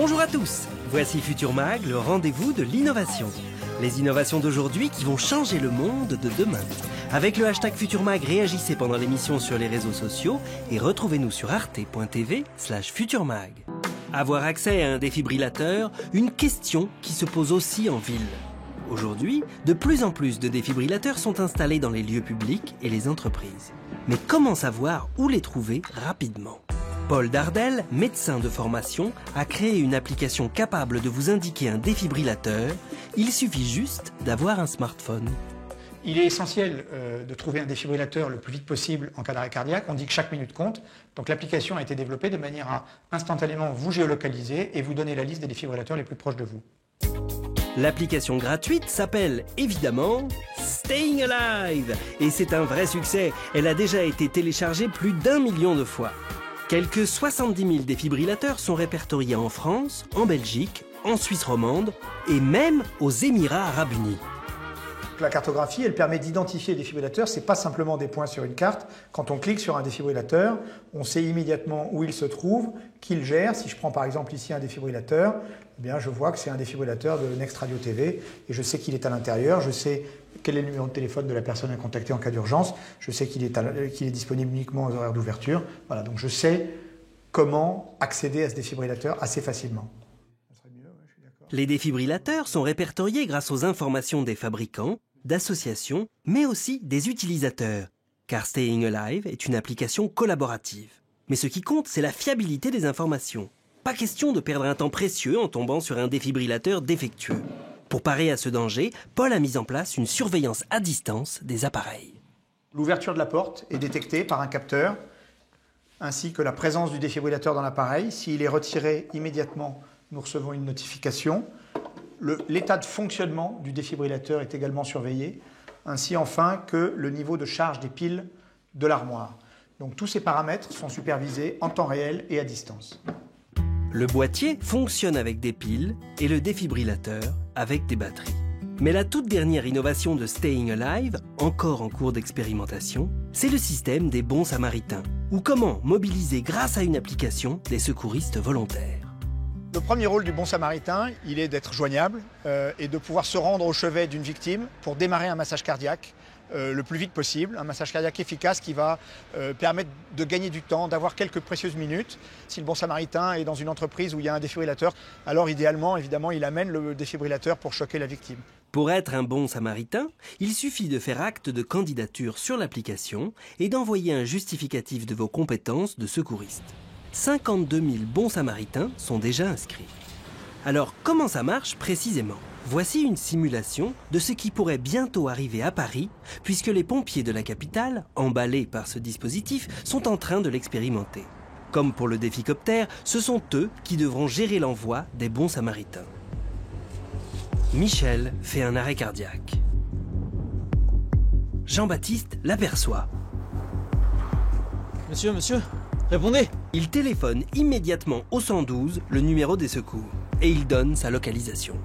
Bonjour à tous, voici Futur Mag, le rendez-vous de l'innovation. Les innovations d'aujourd'hui qui vont changer le monde de demain. Avec le hashtag Futur Mag, réagissez pendant l'émission sur les réseaux sociaux et retrouvez-nous sur arte.tv/futurmag. Avoir accès à un défibrillateur, une question qui se pose aussi en ville. Aujourd'hui, de plus en plus de défibrillateurs sont installés dans les lieux publics et les entreprises. Mais comment savoir où les trouver rapidement ? Paul Dardel, médecin de formation, a créé une application capable de vous indiquer un défibrillateur. Il suffit juste d'avoir un smartphone. Il est essentiel de trouver un défibrillateur le plus vite possible en cas d'arrêt cardiaque. On dit que chaque minute compte. Donc l'application a été développée de manière à instantanément vous géolocaliser et vous donner la liste des défibrillateurs les plus proches de vous. L'application gratuite s'appelle évidemment Staying Alive. Et c'est un vrai succès. Elle a déjà été téléchargée plus d'1 million de fois. Quelques 70 000 défibrillateurs sont répertoriés en France, en Belgique, en Suisse romande et même aux Émirats arabes unis. La cartographie, elle permet d'identifier les défibrillateurs. Ce n'est pas simplement des points sur une carte. Quand on clique sur un défibrillateur, on sait immédiatement où il se trouve, qui le gère. Si je prends par exemple ici un défibrillateur, eh bien, je vois que c'est un défibrillateur de Next Radio TV et je sais qu'il est à l'intérieur. Je sais quel est le numéro de téléphone de la personne à contacter en cas d'urgence. Je sais qu'il est disponible uniquement aux horaires d'ouverture. Voilà, donc je sais comment accéder à ce défibrillateur assez facilement. Les défibrillateurs sont répertoriés grâce aux informations des fabricants, d'associations, mais aussi des utilisateurs. Car Staying Alive est une application collaborative. Mais ce qui compte, c'est la fiabilité des informations. Pas question de perdre un temps précieux en tombant sur un défibrillateur défectueux. Pour parer à ce danger, Paul a mis en place une surveillance à distance des appareils. L'ouverture de la porte est détectée par un capteur, ainsi que la présence du défibrillateur dans l'appareil. S'il est retiré immédiatement, nous recevons une notification. L'état de fonctionnement du défibrillateur est également surveillé, ainsi enfin que le niveau de charge des piles de l'armoire. Donc tous ces paramètres sont supervisés en temps réel et à distance. Le boîtier fonctionne avec des piles et le défibrillateur avec des batteries. Mais la toute dernière innovation de Staying Alive, encore en cours d'expérimentation, c'est le système des bons samaritains, ou comment mobiliser grâce à une application des secouristes volontaires. Le premier rôle du bon samaritain, il est d'être joignable et de pouvoir se rendre au chevet d'une victime pour démarrer un massage cardiaque le plus vite possible. Un massage cardiaque efficace qui va permettre de gagner du temps, d'avoir quelques précieuses minutes. Si le bon samaritain est dans une entreprise où il y a un défibrillateur, alors idéalement, évidemment, il amène le défibrillateur pour choquer la victime. Pour être un bon samaritain, il suffit de faire acte de candidature sur l'application et d'envoyer un justificatif de vos compétences de secouriste. 52 000 bons samaritains sont déjà inscrits. Alors, comment ça marche précisément ? Voici une simulation de ce qui pourrait bientôt arriver à Paris, puisque les pompiers de la capitale, emballés par ce dispositif, sont en train de l'expérimenter. Comme pour le déficoptère, ce sont eux qui devront gérer l'envoi des bons samaritains. Michel fait un arrêt cardiaque. Jean-Baptiste l'aperçoit. Monsieur, répondez! Il téléphone immédiatement au 112, le numéro des secours, et il donne sa localisation.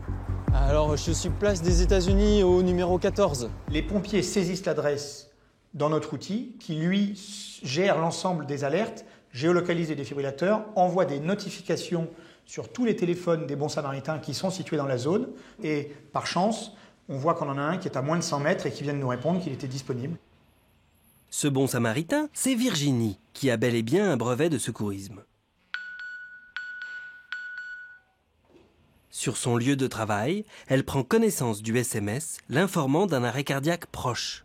Alors, je suis place des États-Unis au numéro 14. Les pompiers saisissent l'adresse dans notre outil qui, lui, gère l'ensemble des alertes, géolocalise les défibrillateurs, envoie des notifications sur tous les téléphones des bons samaritains qui sont situés dans la zone. Et par chance, on voit qu'on en a un qui est à moins de 100 mètres et qui vient de nous répondre qu'il était disponible. Ce bon samaritain, c'est Virginie, qui a bel et bien un brevet de secourisme. Sur son lieu de travail, elle prend connaissance du SMS l'informant d'un arrêt cardiaque proche.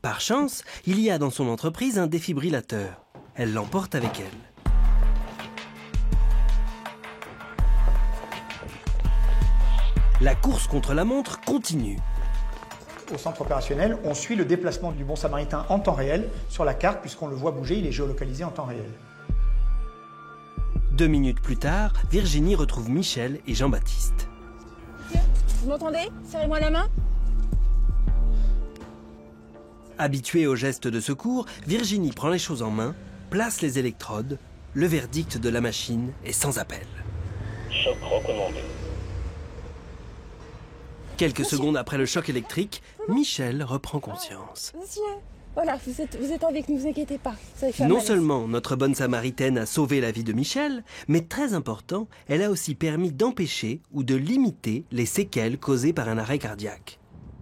Par chance, il y a dans son entreprise un défibrillateur. Elle l'emporte avec elle. La course contre la montre continue. Au centre opérationnel, on suit le déplacement du bon samaritain en temps réel sur la carte, puisqu'on le voit bouger, il est géolocalisé en temps réel. 2 minutes plus tard, Virginie retrouve Michel et Jean-Baptiste. Vous m'entendez? Serrez-moi la main. Habituée aux gestes de secours, Virginie prend les choses en main, place les électrodes. Le verdict de la machine est sans appel. Choc recommandé. Quelques secondes après le choc électrique, Michel reprend conscience. Monsieur, Voilà, vous êtes avec nous, ne vous inquiétez pas. Ça va faire Non mal. seulement notre bonne Samaritaine a sauvé la vie de Michel, mais très important, elle a aussi permis d'empêcher ou de limiter les séquelles causées par un arrêt cardiaque.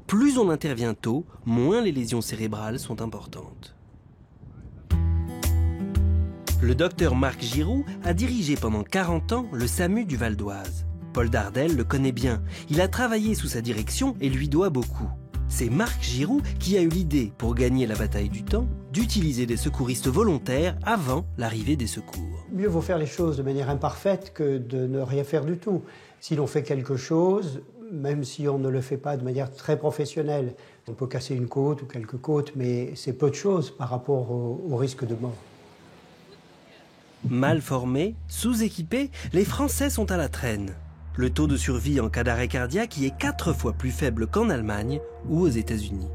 Plus on intervient tôt, moins les lésions cérébrales sont importantes. Le docteur Marc Giroux a dirigé pendant 40 ans le SAMU du Val d'Oise. Paul Dardel le connaît bien. Il a travaillé sous sa direction et lui doit beaucoup. C'est Marc Giroux qui a eu l'idée, pour gagner la bataille du temps, d'utiliser des secouristes volontaires avant l'arrivée des secours. Mieux vaut faire les choses de manière imparfaite que de ne rien faire du tout. Si l'on fait quelque chose, même si on ne le fait pas de manière très professionnelle, on peut casser une côte ou quelques côtes, mais c'est peu de choses par rapport au risque de mort. Mal formés, sous-équipés, les Français sont à la traîne. Le taux de survie en cas d'arrêt cardiaque y est 4 fois plus faible qu'en Allemagne ou aux États-Unis.